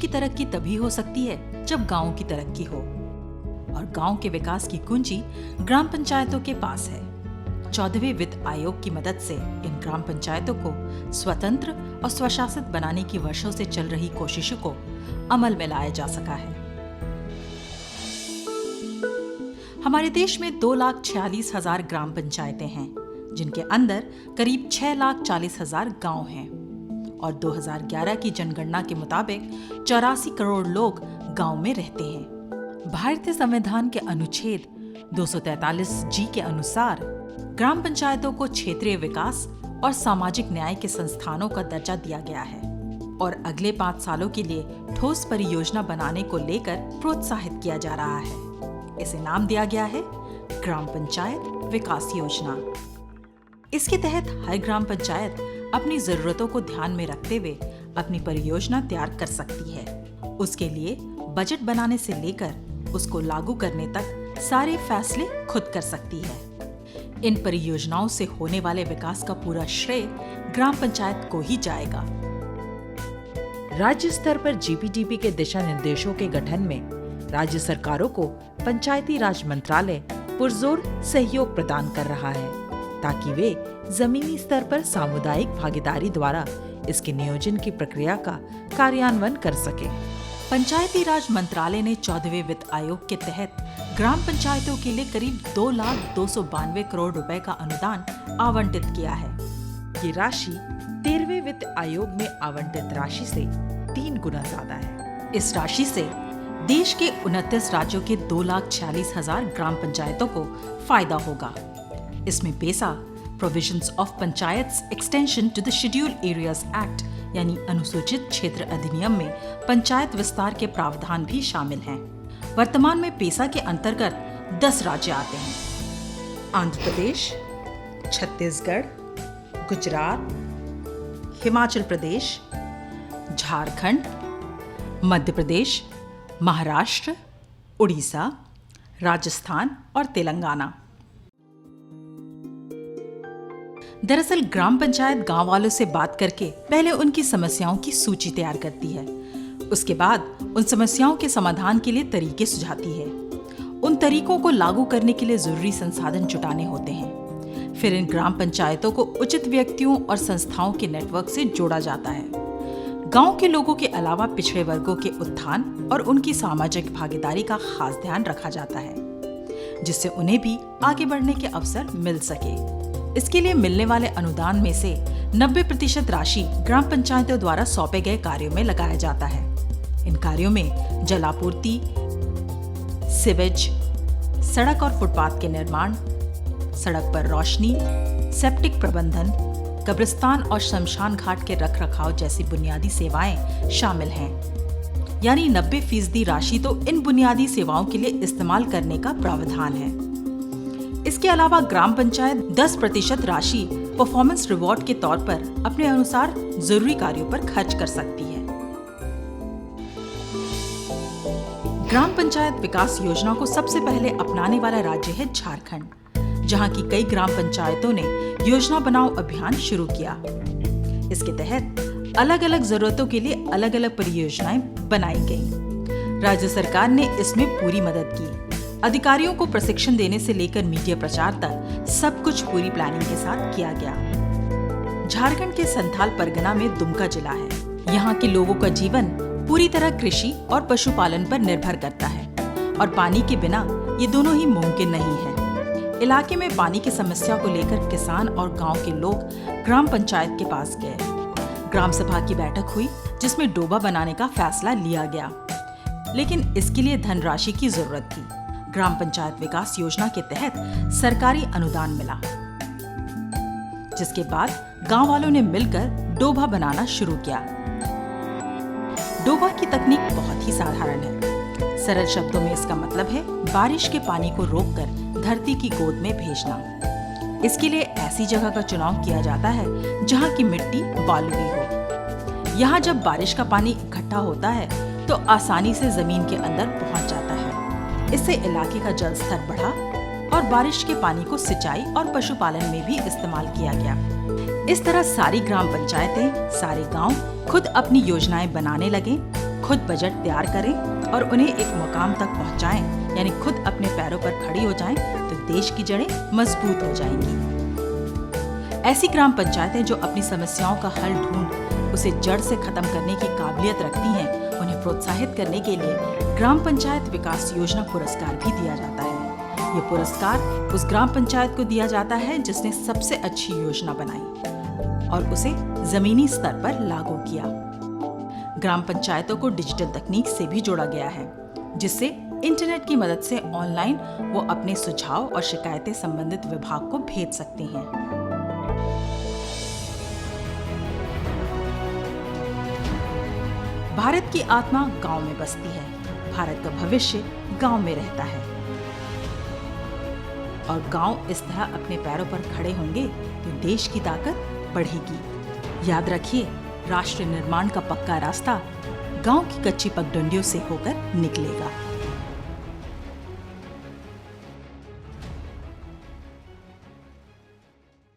की तरक्की तभी हो सकती है जब गांवों की तरक्की हो, और गांव के विकास की कुंजी ग्राम पंचायतों के पास है। 14वें वित्त आयोग की मदद से इन ग्राम पंचायतों को स्वतंत्र और स्वशासित बनाने की वर्षों से चल रही कोशिशों को अमल में लाया जा सका है। हमारे देश में 2,46,000 ग्राम पंचायतें हैं, जिनके अंदर करीब 6,40,000 गांव हैं, और 2011 की जनगणना के मुताबिक 84 करोड़ लोग गांव में रहते हैं। भारतीय संविधान के अनुच्छेद 243G के अनुसार ग्राम पंचायतों को क्षेत्रीय विकास और सामाजिक न्याय के संस्थानों का दर्जा दिया गया है और अगले 5 सालों के लिए ठोस परियोजना बनाने को लेकर प्रोत्साहित किया जा रहा है। इसे नाम दिया गया है ग्राम पंचायत विकास योजना। इसके तहत हर ग्राम पंचायत अपनी जरूरतों को ध्यान में रखते हुए अपनी परियोजना तैयार कर सकती है। उसके लिए बजट बनाने से लेकर उसको लागू करने तक सारे फैसले खुद कर सकती है। इन परियोजनाओं से होने वाले विकास का पूरा श्रेय ग्राम पंचायत को ही जाएगा। राज्य स्तर पर जीपीडीपी के दिशा निर्देशों के गठन में राज्य सरकारों को पंचायती राज मंत्रालय पुरजोर सहयोग प्रदान कर रहा है, ताकि वे जमीनी स्तर पर सामुदायिक भागीदारी द्वारा इसके नियोजन की प्रक्रिया का कार्यान्वयन कर सके। पंचायती राज मंत्रालय ने 14वें वित्त आयोग के तहत ग्राम पंचायतों के लिए करीब 2,292 करोड़ रुपए का अनुदान आवंटित किया है। ये राशि 13वें वित्त आयोग में आवंटित राशि से 3 गुना ज्यादा है। इस राशि से देश के 29 राज्यों के 2,46,000 ग्राम पंचायतों को फायदा होगा। इसमें PESA provisions of panchayats extension to the scheduled areas act यानी अनुसूचित क्षेत्र अधिनियम में पंचायत विस्तार के प्रावधान भी शामिल हैं। वर्तमान में पेसा के अंतर्गत 10 राज्य आते हैं: आंध्र प्रदेश, छत्तीसगढ़, गुजरात, हिमाचल प्रदेश, झारखंड, मध्य प्रदेश, महाराष्ट्र, उड़ीसा, राजस्थान और तेलंगाना। दरअसल ग्राम पंचायत गांव वालों से बात करके पहले उनकी समस्याओं की सूची तैयार करती है। उसके बाद उन समस्याओं के समाधान के लिए तरीके सुझाती है। उन तरीकों को लागू करने के लिए जरूरी संसाधन जुटाने होते हैं। फिर इन ग्राम पंचायतों को उचित व्यक्तियों और संस्थाओं के नेटवर्क से जोड़ा जाता है। गांव के लोगों के अलावा पिछड़े वर्गों के उत्थान और उनकी सामाजिक भागीदारी का खास ध्यान रखा जाता है, जिससे उन्हें भी आगे बढ़ने के अवसर मिल सके। इसके लिए मिलने वाले अनुदान में से 90% राशि ग्राम पंचायतों द्वारा सौंपे गए कार्यों में लगाया जाता है। इन कार्यों में जलापूर्ति, सीवेज, सड़क और फुटपाथ के निर्माण, सड़क पर रोशनी, सेप्टिक प्रबंधन, कब्रिस्तान और शमशान घाट के रखरखाव जैसी बुनियादी सेवाएं शामिल हैं। यानी 90% राशि तो इन बुनियादी सेवाओं के लिए इस्तेमाल करने का प्रावधान है। इसके अलावा ग्राम पंचायत 10% राशि परफॉर्मेंस रिवॉर्ड के तौर पर अपने अनुसार जरूरी कार्यों पर खर्च कर सकती है। ग्राम पंचायत विकास योजना को सबसे पहले अपनाने वाला राज्य है झारखंड, जहां की कई ग्राम पंचायतों ने योजना बनाओ अभियान शुरू किया। इसके तहत अलग अलग जरूरतों के लिए अलग अलग परियोजनाएं बनाई गईं। राज्य सरकार ने इसमें पूरी मदद की। अधिकारियों को प्रशिक्षण देने से लेकर मीडिया प्रचार तक सब कुछ पूरी प्लानिंग के साथ किया गया। झारखंड के संथाल परगना में दुमका जिला है। यहाँ के लोगों का जीवन पूरी तरह कृषि और पशुपालन पर निर्भर करता है, और पानी के बिना ये दोनों ही मुमकिन नहीं है। इलाके में पानी की समस्या को लेकर किसान और गांव के लोग ग्राम पंचायत के पास गए। ग्राम सभा की बैठक हुई, जिसमें डोबा बनाने का फैसला लिया गया, लेकिन इसके लिए धनराशि की जरूरत थी। ग्राम पंचायत विकास योजना के तहत सरकारी अनुदान मिला, जिसके बाद गांव वालों ने मिलकर डोबा बनाना शुरू किया। डोबा की तकनीक बहुत ही साधारण है। सरल शब्दों में इसका मतलब है बारिश के पानी को रोककर धरती की गोद में भेजना। इसके लिए ऐसी जगह का चुनाव किया जाता है जहां की मिट्टी बालुई हो। यहाँ जब बारिश का पानी इकट्ठा होता है तो आसानी से जमीन के अंदर पहुंच जाता है। इससे इलाके का जल स्तर बढ़ा और बारिश के पानी को सिंचाई और पशुपालन में भी इस्तेमाल किया गया। इस तरह सारी ग्राम पंचायतें, सारे गांव खुद अपनी योजनाएं बनाने लगे, खुद बजट तैयार करें और उन्हें एक मुकाम तक पहुंचाएं, यानी खुद अपने पैरों पर खड़ी हो जाएं, तो देश की जड़ें मजबूत हो जाएंगी। ऐसी ग्राम पंचायतें जो अपनी समस्याओं का हल ढूंढ उसे जड़ से खत्म करने की काबिलियत रखती हैं, उन्हें प्रोत्साहित करने के लिए ग्राम पंचायत विकास योजना पुरस्कार भी दिया जाता है। ये पुरस्कार उस ग्राम पंचायत को दिया जाता है जिसने सबसे अच्छी योजना बनाई और उसे जमीनी स्तर पर लागू किया। ग्राम पंचायतों को डिजिटल तकनीक से भी जोड़ा गया है, जिससे इंटरनेट की मदद से ऑनलाइन वो अपने सुझाव और शिकायतें संबंधित विभाग को भेज सकते हैं। भारत की आत्मा गांव में बसती है। भारत का भविष्य गांव में रहता है और गांव इस तरह अपने पैरों पर खड़े होंगे तो देश की ताकत बढ़ेगी। याद रखिए, राष्ट्र निर्माण का पक्का रास्ता गांव की कच्ची पगडंडियों से होकर निकलेगा।